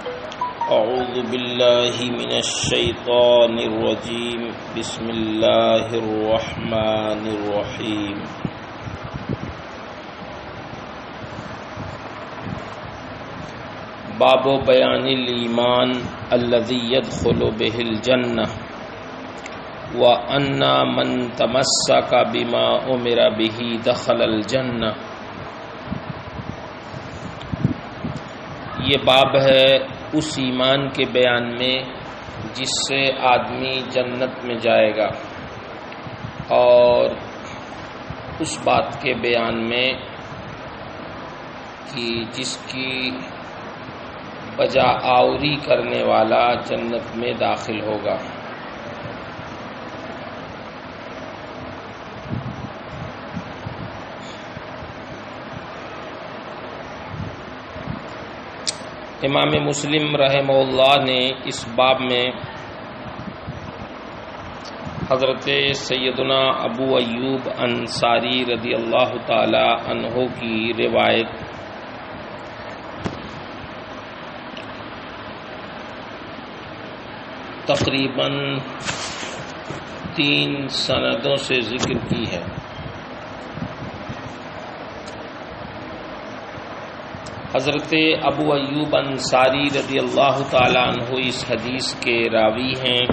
اعوذ باللہ من الشیطان الرجیم بسم اللہ الرحمن الرحیم باب بیان الایمان الذی يدخل به الجنہ وَأَنَّ مَن تَمَسَّكَ بِمَا أُمِرَ بِهِ دَخَلَ الْجَنَّةَ۔ یہ باب ہے اس ایمان کے بیان میں جس سے آدمی جنت میں جائے گا، اور اس بات کے بیان میں کہ جس کی بجا آوری کرنے والا جنت میں داخل ہوگا۔ امام مسلم رحمہ اللہ نے اس باب میں حضرت سیدنا ابو ایوب انصاری رضی اللہ تعالی عنہ کی روایت تقریباً 3 سندوں سے ذکر کی ہے۔ حضرت ابو ایوب انصاری رضی اللہ تعالی عنہ اس حدیث کے راوی ہیں۔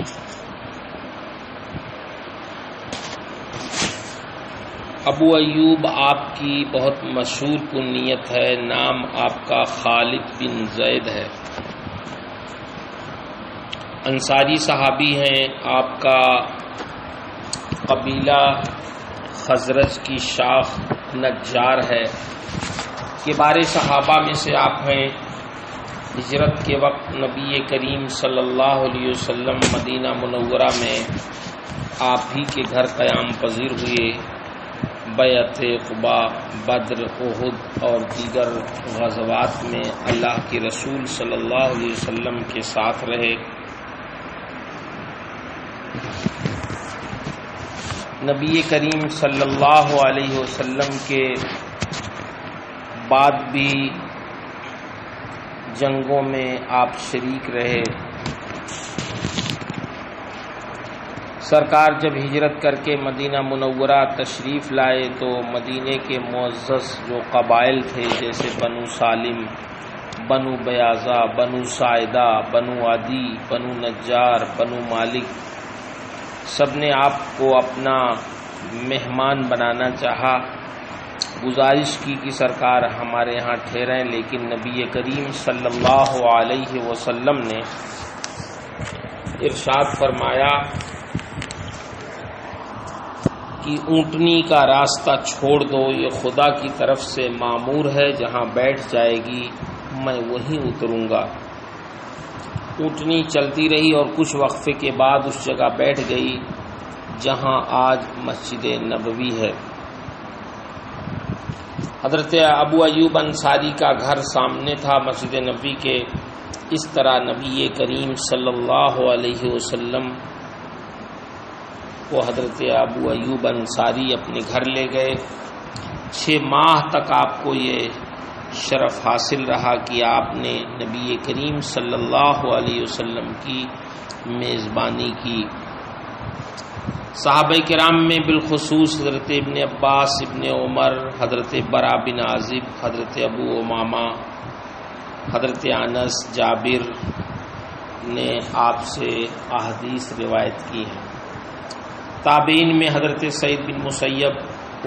ابو ایوب آپ کی بہت مشہور کنیت ہے، نام آپ کا خالد بن زید ہے، انصاری صحابی ہیں۔ آپ کا قبیلہ خزرج کی شاخ نجار ہے، کبار صحابہ میں سے آپ ہیں۔ ہجرت کے وقت نبی کریم صلی اللہ علیہ وسلم مدینہ منورہ میں آپ ہی کے گھر قیام پذیر ہوئے۔ بیعت قبا، بدر، احد اور دیگر غزوات میں اللہ کے رسول صلی اللہ علیہ وسلم کے ساتھ رہے۔ نبی کریم صلی اللہ علیہ وسلم کے بعد بھی جنگوں میں آپ شریک رہے۔ سرکار جب ہجرت کر کے مدینہ منورہ تشریف لائے تو مدینے کے معزز جو قبائل تھے، جیسے بنو سالم، بنو بیاضہ، بنو ساعدہ، بنو عدی، بنو نجار، بنو مالک، سب نے آپ کو اپنا مہمان بنانا چاہا۔ گزارش کی کہ سرکار ہمارے ہاں ٹھہریں، لیکن نبی کریم صلی اللہ علیہ وسلم نے ارشاد فرمایا کہ اونٹنی کا راستہ چھوڑ دو، یہ خدا کی طرف سے مامور ہے، جہاں بیٹھ جائے گی میں وہیں اتروں گا۔ اونٹنی چلتی رہی اور کچھ وقفے کے بعد اس جگہ بیٹھ گئی جہاں آج مسجد نبوی ہے۔ حضرت ابو ایوب انصاری کا گھر سامنے تھا مسجد نبوی کے۔ اس طرح نبی کریم صلی اللہ علیہ وسلم کو حضرت ابو ایوب انصاری اپنے گھر لے گئے۔ 6 ماہ تک آپ کو یہ شرف حاصل رہا کہ آپ نے نبی کریم صلی اللہ علیہ وسلم کی میزبانی کی۔ صحابہ کرام میں بالخصوص حضرت ابن عباس، ابن عمر، حضرت برا بن عازب، حضرت ابو امامہ، حضرت انس، جابر نے آپ سے احادیث روایت کی ہیں۔ تابعین میں حضرت سعید بن مسیب،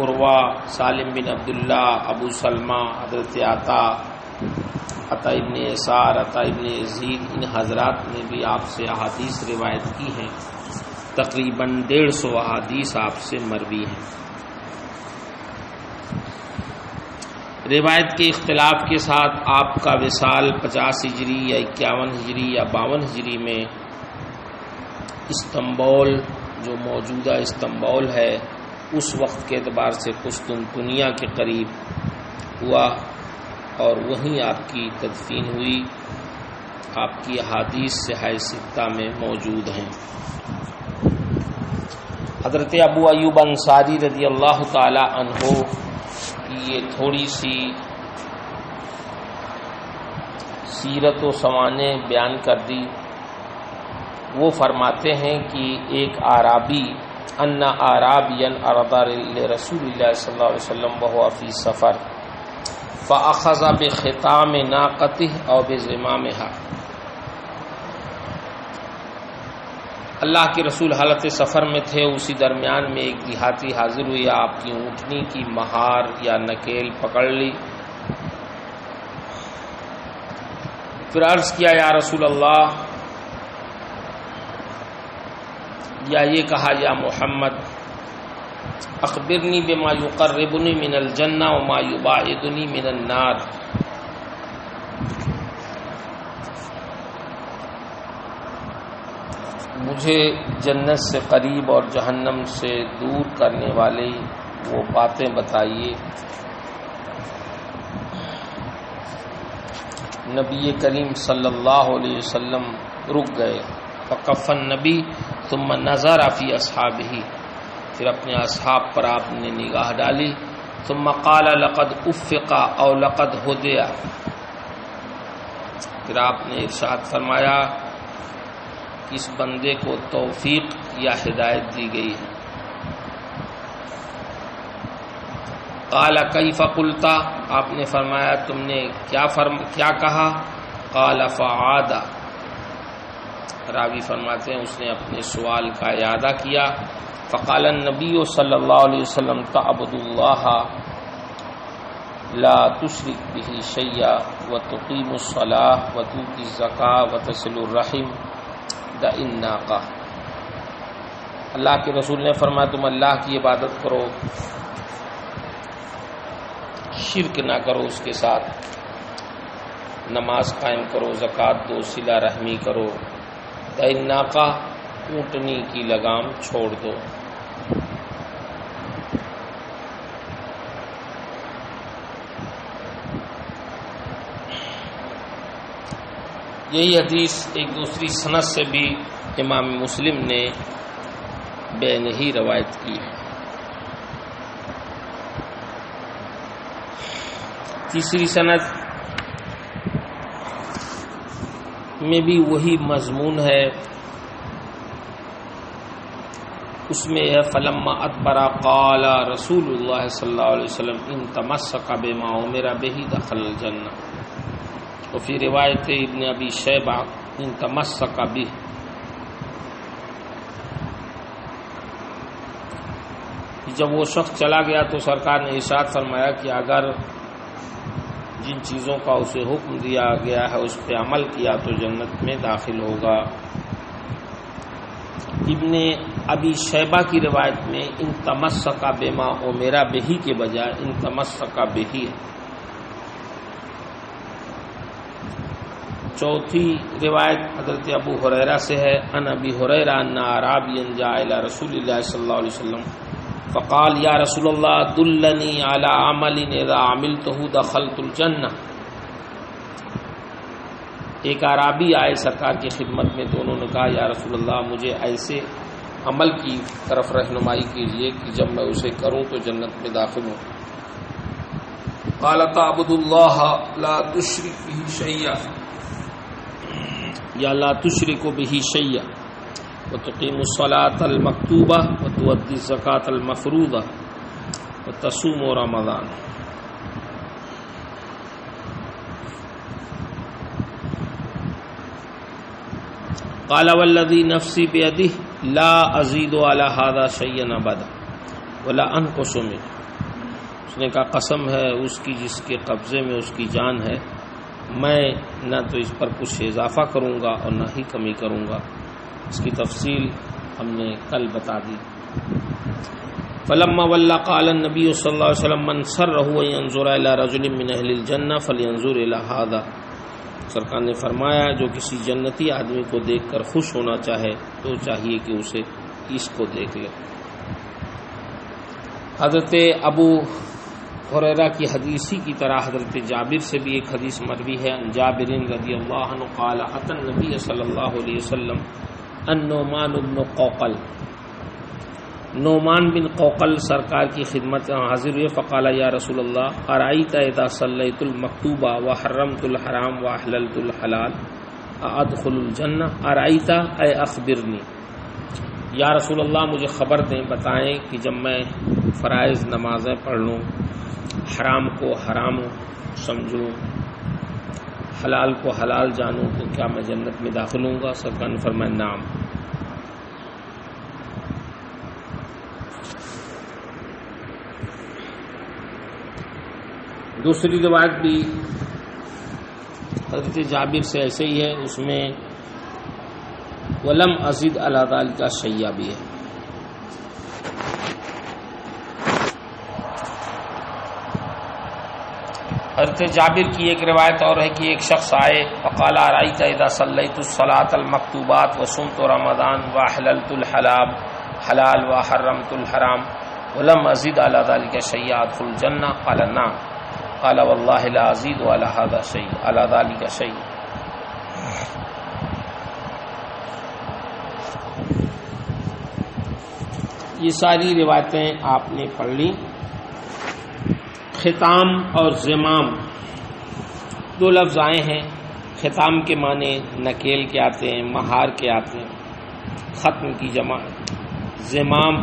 عروہ، سالم بن عبداللہ، ابو سلمہ، حضرت عطا ابن یسار، عطا ابن یزید، ان حضرات نے بھی آپ سے احادیث روایت کی ہیں۔ تقریباً 150 احادیث آپ سے مروی ہیں۔ روایت کے اختلاف کے ساتھ آپ کا وصال 50 ہجری یا 51 ہجری یا 52 ہجری میں استنبول، جو موجودہ استنبول ہے، اس وقت کے اعتبار سے قسطنطنیہ کے قریب ہوا، اور وہیں آپ کی تدفین ہوئی۔ آپ کی احادیث صحیح ستہ میں موجود ہیں۔ حضرت ابو ایوب انصاری رضی اللہ تعالی عنہ کی یہ تھوڑی سی سیرت و سوانح بیان کر دی. وہ فرماتے ہیں کہ ایک اعرابی ان اعرابیا عرض لرسول اللہ صلی اللہ علیہ وسلم وهو فی سفر فاخذ بختام ناقته او بزمامها. اللہ کے رسول حالت سفر میں تھے، اسی درمیان میں ایک دیہاتی حاضر ہوئی، آپ کی اونٹنی کی مہار یا نکیل پکڑ لی. پھر عرض کیا یا رسول اللہ، یا یہ کہا یا محمد اخبرنی بما یقربنی من الجنہ وما یباعدنی من النار. مجھے جنت سے قریب اور جہنم سے دور کرنے والی وہ باتیں بتائیے. نبی کریم صلی اللہ علیہ وسلم رک گئے. فکف النبی ثم نظر فی اصحابہ، پھر اپنے اصحاب پر آپ نے نگاہ ڈالی. ثم قال لقد افق او لقد ہدی، پھر آپ نے ارشاد فرمایا کہ اس بندے کو توفیق یا ہدایت دی گئی ہے. قال کیف قلت، آپ نے فرمایا تم نے کیا کہا؟ قال فعاد، راوی فرماتے ہیں اس نے اپنے سوال کا اعادہ کیا. فقال النبی صلی اللہ علیہ وسلم تعبد اللہ لا تشرک به شیئا وتقیم الصلاۃ وتؤتی الزکاۃ وتصل الرحم دع الناقہ. اللہ کے رسول نے فرمایا تم اللہ کی عبادت کرو، شرک نہ کرو اس کے ساتھ، نماز قائم کرو، زکوٰۃ دو، صلہ رحمی کرو، دع الناقہ اونٹنی کی لگام چھوڑ دو. یہی حدیث ایک دوسری سند سے بھی امام مسلم نے بین ہی روایت کی ہے. تیسری سند میں بھی وہی مضمون ہے. اس میں ہے فلما ادبر قال رسول اللہ صلی اللہ علیہ وسلم ان تمسک بما امر به دخل الجنہ. وفی روایت ابن ابی شیبہ ان تمسک به. جب وہ شخص چلا گیا تو سرکار نے ارشاد فرمایا کہ اگر جن چیزوں کا اسے حکم دیا گیا ہے اس پہ عمل کیا تو جنت میں داخل ہوگا. ابن ابی شیبہ کی روایت میں ان تمسک بما امر به کے بجائے ان تمسک به ہے. چوتھی روایت حضرت ابو ہریرہ سے ہے. ان ابی ہریرہ ان اعرابیا جاء الى رسول اللہ صلی اللہ علیہ وسلم فقال یا رسول اللہ دلنی علی عمل اذا عملته دخلت الجنہ. ایک اعرابی آئے سرکار کی خدمت میں تو انہوں نے کہا یا رسول اللہ مجھے ایسے عمل کی طرف رہنمائی کیجیے کہ جب میں اسے کروں تو جنت میں داخل ہوں. قال تعبد اللہ لا تشرک به شیئا، یا لا تشرک به شیئا وتقیم الصلاۃ المکتوبہ وتؤتی الزکاۃ المفروضہ وتصوم رمضان. قال والذی نفسی بیدہ لا ازید علی ھذا شیئا ابدا ولا انقص منہ. اس نے کہا قسم ہے اس کی جس کے قبضے میں اس کی جان ہے، میں نہ تو اس پر کچھ اضافہ کروں گا اور نہ ہی کمی کروں گا. اس کی تفصیل ہم نے کل بتا دی. فلما ولى قال النبي صلی اللہ علیہ وسلم من سرہ ان ينظر الى رجل من اہل الجنہ فلينظر الى ھذا. سرکار نے فرمایا جو کسی جنتی آدمی کو دیکھ کر خوش ہونا چاہے تو چاہیے کہ اسے اس کو دیکھ لے. حضرت ابو ہریرہ کی حدیثی کی طرح حضرت جابر سے بھی ایک حدیث مروی ہے. ان جابر رضی اللہ عنہ قال اتى النبي صلی اللہ علیہ وسلم النعمان بن قوقل. نعمان بن قوقل سرکار کی خدمت حاضر ہوئے، فقال یا رسول اللہ ارأیت اذا صلیت المکتوبہ وحرمت الحرام واحللت الحلال ادخل الجنہ ارأیت اے اخبرنی، یا رسول اللہ مجھے خبر دیں، بتائیں کہ جب میں فرائض نمازیں پڑھ لوں، حرام کو حرام سمجھوں، حلال کو حلال جانوں، تو کیا میں جنت میں داخل ہوں گا؟ سرکار نے فرمایا نعم۔ دوسری روایت بھی حضرت جابر سے ایسے ہی ہے، اس میں ولم ازد علی ذلک شیئا بھی ہے۔ حضرت جابر کی ایک روایت اور ہے کہ ایک شخص آئے، فقال ارأیت اذا صلیت الصلاۃ المکتوبات وصمت رمضان واحللت الحلال وحرمت الحرام ولم ازد علی ذلک شیئا ادخل الجنہ؟ قال نعم۔ قال واللہ لا ازید علی ھذا شیء علی ذلک شیء۔ یہ ساری روایتیں آپ نے پڑھ لی۔ ختام اور زمام دو لفظ آئے ہیں، ختام کے معنی نکیل کے آتے ہیں، مہار کے آتے ہیں، ختم کی جمع۔ زمام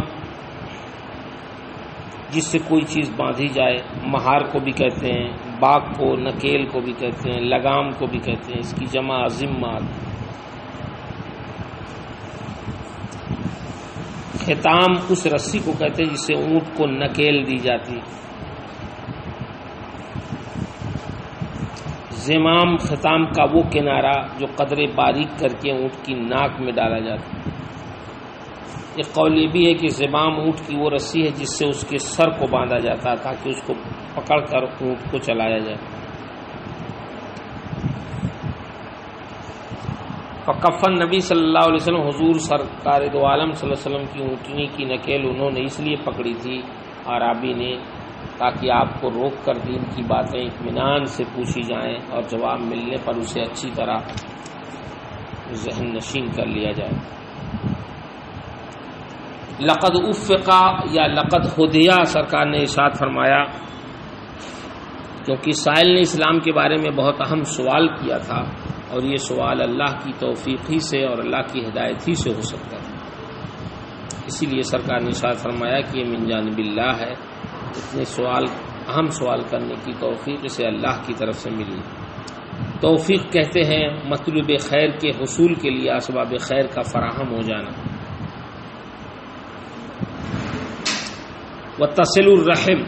جس سے کوئی چیز باندھی جائے، مہار کو بھی کہتے ہیں، باغ کو نکیل کو بھی کہتے ہیں، لگام کو بھی کہتے ہیں، اس کی جمع ذمات۔ ختام اس رسی کو کہتے ہیں جس سے اونٹ کو نکیل دی جاتی۔ زمام ختام کا وہ کنارہ جو قدرے باریک کر کے اونٹ کی ناک میں ڈالا جاتا ہے۔ ایک قول یہ بھی ہے کہ زمام اونٹ کی وہ رسی ہے جس سے اس کے سر کو باندھا جاتا ہے تاکہ اس کو پکڑ کر اونٹ کو چلایا جائے۔ فکفن نبی صلی اللہ علیہ وسلم، حضور سرکار دو عالم صلی اللہ علیہ وسلم کی اونٹنی کی نکیل انہوں نے اس لیے پکڑی تھی عرابی نے تاکہ آپ کو روک کر دین کی باتیں اطمینان سے پوچھی جائیں اور جواب ملنے پر اسے اچھی طرح ذہن نشین کر لیا جائے۔ لقد افقا یا لقد ہدیا سرکار نے ارشاد فرمایا، کیونکہ سائل نے اسلام کے بارے میں بہت اہم سوال کیا تھا اور یہ سوال اللہ کی توفیق ہی سے اور اللہ کی ہدایت ہی سے ہو سکتا ہے، اسی لیے سرکار نے ارشاد فرمایا کہ یہ من جانب اللہ ہے، اتنے اہم سوال کرنے کی توفیق اسے اللہ کی طرف سے ملی۔ توفیق کہتے ہیں مطلوب خیر کے حصول کے لیے اسباب خیر کا فراہم ہو جانا۔ وتصل الرحم،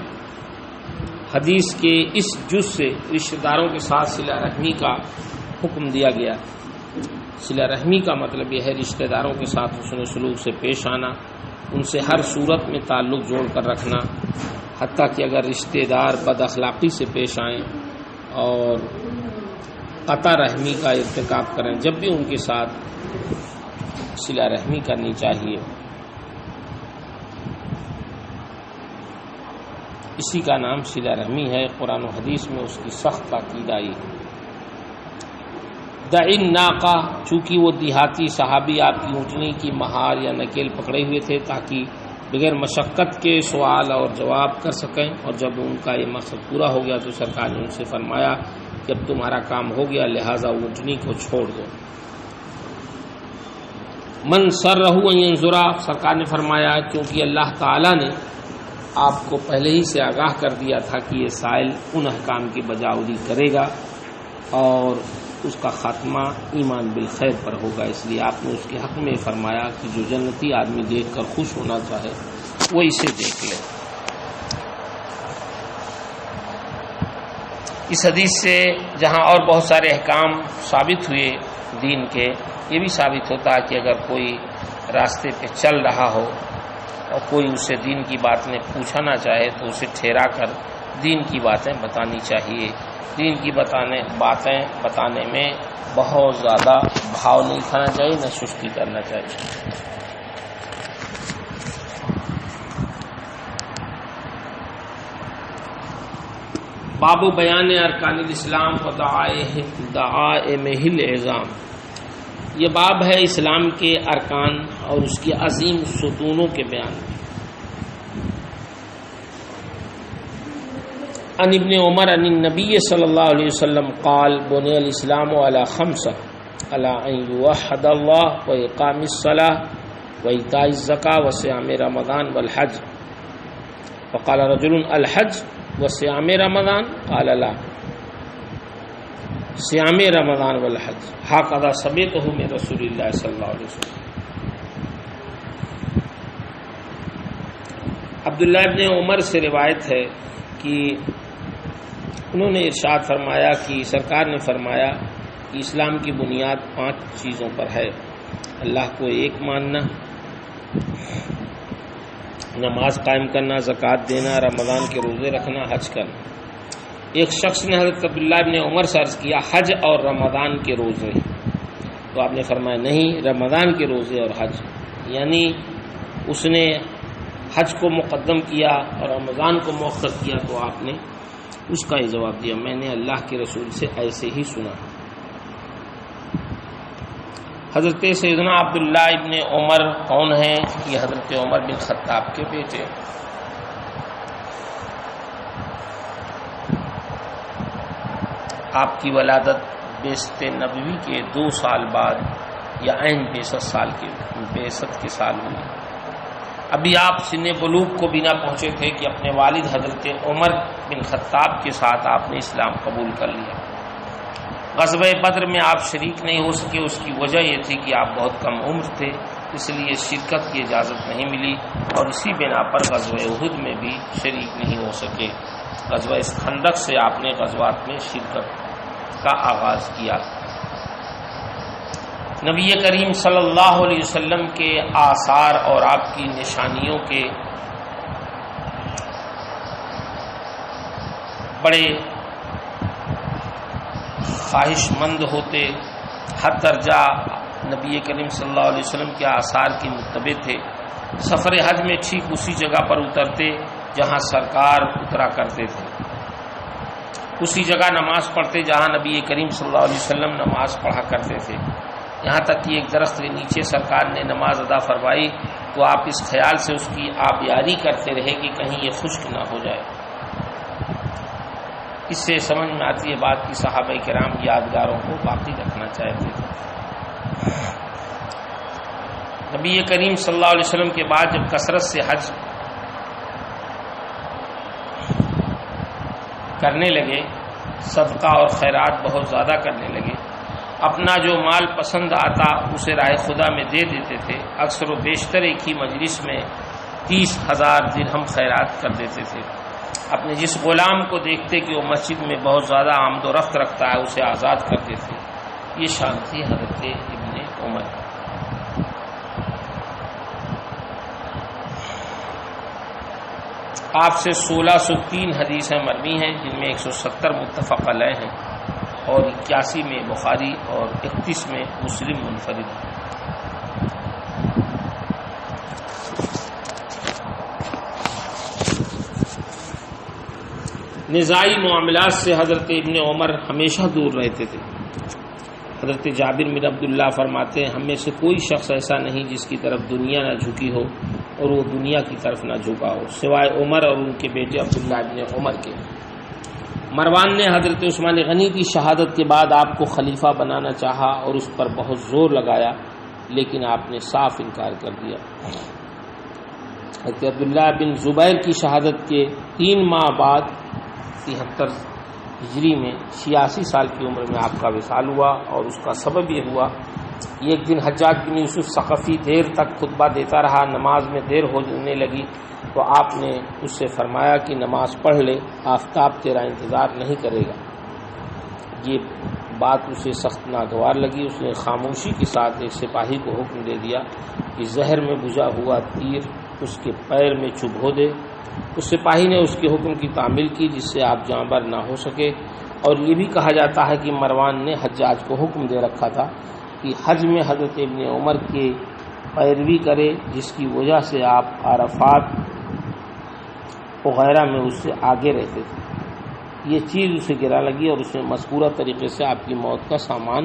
حدیث کے اس جز سے رشتہ داروں کے ساتھ صلہ رحمی کا حکم دیا گیا۔ صلہ رحمی کا مطلب یہ ہے رشتہ داروں کے ساتھ حسن سلوک سے پیش آنا، ان سے ہر صورت میں تعلق جوڑ کر رکھنا، حتیٰ کہ اگر رشتہ دار بد اخلاقی سے پیش آئیں اور قطع رحمی کا ارتکاب کریں، جب بھی ان کے ساتھ صلہ رحمی کرنی چاہیے۔ اسی کا نام صلہ رحمی ہے، قرآن و حدیث میں اس کی سخت تاکید آئی۔ دعن ناقہ، چونکہ وہ دیہاتی صحابی آپ کی اونٹنی کی مہار یا نکیل پکڑے ہوئے تھے تاکہ بغیر مشقت کے سوال اور جواب کر سکیں، اور جب ان کا یہ مقصد پورا ہو گیا تو سرکار نے ان سے فرمایا کہ اب تمہارا کام ہو گیا، لہذا اونٹنی کو چھوڑ دو۔ من سرہ ان ینظرا، سرکار نے فرمایا کیونکہ اللہ تعالیٰ نے آپ کو پہلے ہی سے آگاہ کر دیا تھا کہ یہ سائل ان احکام کی بجاوری کرے گا اور اس کا خاتمہ ایمان بالخیر پر ہوگا، اس لیے آپ نے اس کے حق میں فرمایا کہ جو جنتی آدمی دیکھ کر خوش ہونا چاہے وہ اسے دیکھ لے۔ اس حدیث سے جہاں اور بہت سارے احکام ثابت ہوئے دین کے، یہ بھی ثابت ہوتا ہے کہ اگر کوئی راستے پہ چل رہا ہو اور کوئی اسے دین کی باتیں پوچھنا چاہے تو اسے ٹھہرا کر دین کی باتیں بتانی چاہیے۔ دین کی باتیں بتانے میں بہت زیادہ بھاؤ نہیں کھانا چاہیے، نہ سستی کرنا چاہیے۔ باب بیان ارکان الاسلام و دعائمہ العظام، یہ باب ہے اسلام کے ارکان اور اس کی عظیم ستونوں کے بیان میں۔ عن ابن عمر عن النبی صلی اللہ علیہ وسلم قال بني الاسلام على خمسة على ان يوحد الله واقام الصلاة وإيتاء الزكاة وصيام رمضان والحج. فقال رجل الحج وصيام رمضان قال لا صيام رمضان والحج هكذا سمعته من رسول الله صلی اللہ علیہ وسلم. عبداللہ ابن عمر سے روایت ہے کہ انہوں نے ارشاد فرمایا کہ سرکار نے فرمایا کہ اسلام کی بنیاد 5 چیزوں پر ہے: اللہ کو ایک ماننا، نماز قائم کرنا، زکوٰۃ دینا، رمضان کے روزے رکھنا، حج کرنا. ایک شخص نے حضرت عبداللہ ابن عمر سے عرض کیا حج اور رمضان کے روزے؟ تو آپ نے فرمایا نہیں، رمضان کے روزے اور حج. یعنی اس نے حج کو مقدم کیا اور رمضان کو مؤخر کیا. تو آپ نے اس کا یہ جواب دیا میں نے اللہ کے رسول سے ایسے ہی سنا. حضرت سیدنا عبداللہ ابن عمر کون ہیں؟ یہ حضرت عمر بن خطاب کے بیٹے. آپ کی ولادت بعثت نبوی کے 2 سال بعد یا عین 62 کے سال ہوئی. ابھی آپ سن بلوغ کو بھی نہ پہنچے تھے کہ اپنے والد حضرت عمر بن خطاب کے ساتھ آپ نے اسلام قبول کر لیا. غزوہ بدر میں آپ شریک نہیں ہو سکے. اس کی وجہ یہ تھی کہ آپ بہت کم عمر تھے، اس لیے شرکت کی اجازت نہیں ملی، اور اسی بنا پر غزوہ احد میں بھی شریک نہیں ہو سکے. غزوہ خندق سے آپ نے غزوات میں شرکت کا آغاز کیا. نبی کریم صلی اللہ علیہ وسلم کے آثار اور آپ کی نشانیوں کے بڑے خواہش مند ہوتے، حد درجہ نبی کریم صلی اللہ علیہ وسلم کے آثار کی متبع تھے. سفر حج میں ٹھیک اسی جگہ پر اترتے جہاں سرکار اترا کرتے تھے، اسی جگہ نماز پڑھتے جہاں نبی کریم صلی اللہ علیہ وسلم نماز پڑھا کرتے تھے. یہاں تک کہ ایک درخت کے نیچے سرکار نے نماز ادا فرمائی تو آپ اس خیال سے اس کی آبیاری کرتے رہے کہ کہیں یہ خشک نہ ہو جائے. اس سے سمجھ میں آتی ہے بات کی صحابہ کرام یادگاروں کو باقی رکھنا چاہتے تھے. نبی کریم صلی اللہ علیہ وسلم کے بعد جب کثرت سے حج کرنے لگے، صدقہ اور خیرات بہت زیادہ کرنے لگے، اپنا جو مال پسند آتا اسے راہ خدا میں دے دیتے تھے. اکثر و بیشتر ایک ہی مجلس میں 30,000 درہم خیرات کر دیتے تھے. اپنے جس غلام کو دیکھتے کہ وہ مسجد میں بہت زیادہ آمد و رفت رکھتا ہے اسے آزاد کر دیتے. یہ شان تھی حضرت ابن عمر. آپ سے 1603 حدیثیں مروی ہیں، جن میں 170 متفق علیہ ہیں اور 81 میں بخاری اور 31 میں مسلم منفرد ہیں. نزاعی معاملات سے حضرت ابن عمر ہمیشہ دور رہتے تھے. حضرت جابر بن عبداللہ فرماتے ہیں ہم میں سے کوئی شخص ایسا نہیں جس کی طرف دنیا نہ جھکی ہو اور وہ دنیا کی طرف نہ جھکا ہو، سوائے عمر اور ان کے بیٹے عبداللہ ابن عمر کے. مروان نے حضرت عثمان غنی کی شہادت کے بعد آپ کو خلیفہ بنانا چاہا اور اس پر بہت زور لگایا، لیکن آپ نے صاف انکار کر دیا. حضرت عبداللہ بن زبیر کی شہادت کے 3 ماہ بعد 73 ہجری میں 86 سال کی عمر میں آپ کا وصال ہوا، اور اس کا سبب یہ ہوا ایک دن حجاج بن یوسف ثقفی دیر تک خطبہ دیتا رہا، نماز میں دیر ہونے لگی تو آپ نے اس سے فرمایا کہ نماز پڑھ لے، آفتاب تیرا انتظار نہیں کرے گا. یہ بات اسے سخت ناگوار لگی. اس نے خاموشی کے ساتھ ایک سپاہی کو حکم دے دیا کہ زہر میں بجھا ہوا تیر اس کے پیر میں چبھو دے. اس سپاہی نے اس کے حکم کی تعمیل کی جس سے آپ جاں بر نہ ہو سکے. اور یہ بھی کہا جاتا ہے کہ مروان نے حجاج کو حکم دے رکھا تھا کہ حج میں حضرت ابن عمر کے پیروی کرے، جس کی وجہ سے آپ عرفات وغیرہ میں اس سے آگے رہتے تھے. یہ چیز اسے گرا لگی اور اس نے مذکورہ طریقے سے آپ کی موت کا سامان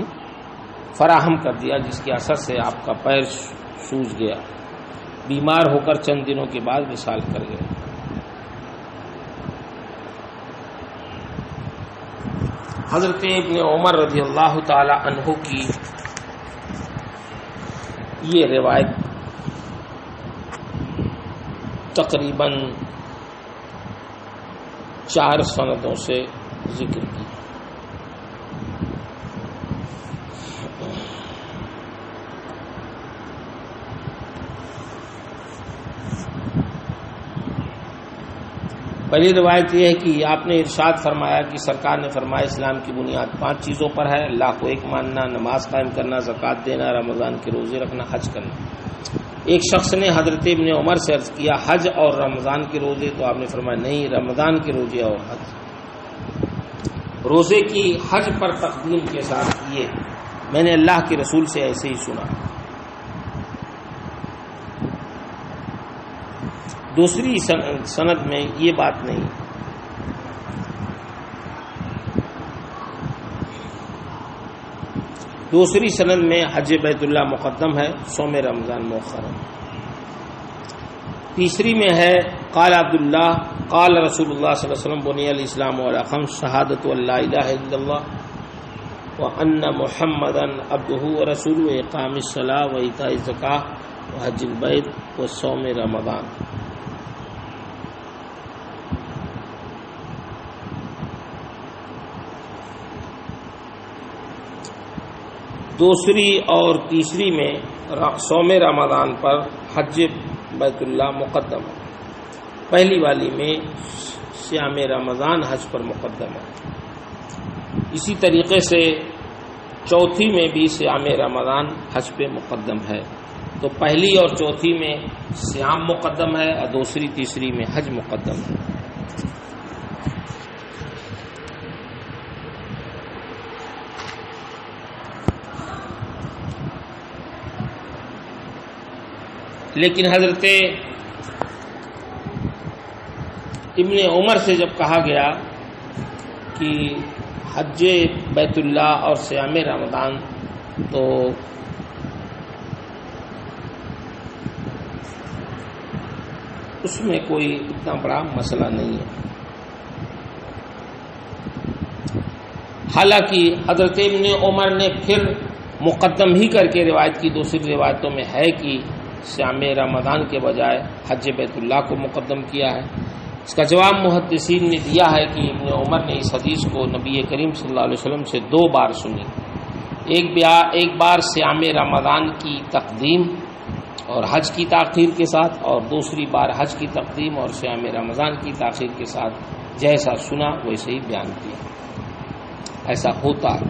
فراہم کر دیا، جس کے اثر سے آپ کا پیر سوج گیا. بیمار ہو کر چند دنوں کے بعد وصال کر گئے. حضرت ابن عمر رضی اللہ تعالی عنہ کی یہ روایت تقریباً 4 سندوں سے ذکر کی. پہلی روایت یہ ہے کہ آپ نے ارشاد فرمایا کہ سرکار نے فرمایا اسلام کی بنیاد 5 چیزوں پر ہے: اللہ کو ایک ماننا، نماز قائم کرنا، زکوٰۃ دینا، رمضان کے روزے رکھنا، حج کرنا. ایک شخص نے حضرت ابن عمر سے عرض کیا حج اور رمضان کے روزے؟ تو آپ نے فرمایا نہیں، رمضان کے روزے اور حج. روزے کی حج پر تقدیم کے ساتھ کیے، میں نے اللہ کے رسول سے ایسے ہی سنا. دوسری سند میں یہ بات نہیں. دوسری سند میں حج بیت اللہ مقدم ہے، صوم رمضان مؤخر ہے. تیسری میں ہے قال عبداللہ قال رسول اللہ صلی اللہ علیہ وسلم بنی الاسلام علی خمس: شہادۃ ان لا الہ الا اللہ وان محمدا عبدہ ورسولہ، اقام الصلاۃ وایتاء الزکاۃ وحج البیت وصوم رمضان. دوسری اور تیسری میں صوم رمضان پر حج بیت اللہ مقدم ہے. پہلی والی میں صیام رمضان حج پر مقدم ہے. اسی طریقے سے چوتھی میں بھی صیام رمضان حج پہ مقدم ہے. تو پہلی اور چوتھی میں صیام مقدم ہے اور دوسری تیسری میں حج مقدم ہے. لیکن حضرت ابن عمر سے جب کہا گیا کہ حج بیت اللہ اور صیام رمضان، تو اس میں کوئی اتنا بڑا مسئلہ نہیں ہے. حالانکہ حضرت ابن عمر نے پھر مقدم ہی کر کے روایت کی دوسری روایتوں میں ہے کہ صیام رمضان کے بجائے حج بیت اللہ کو مقدم کیا ہے. اس کا جواب محدثین نے دیا ہے کہ ابن عمر نے اس حدیث کو نبی کریم صلی اللہ علیہ وسلم سے 2 بار سنی. ایک بار صیام رمضان کی تقدیم اور حج کی تاخیر کے ساتھ، اور دوسری بار حج کی تقدیم اور صیام رمضان کی تاخیر کے ساتھ. جیسا سنا ویسے ہی بیان کیا، ایسا ہوتا ہے.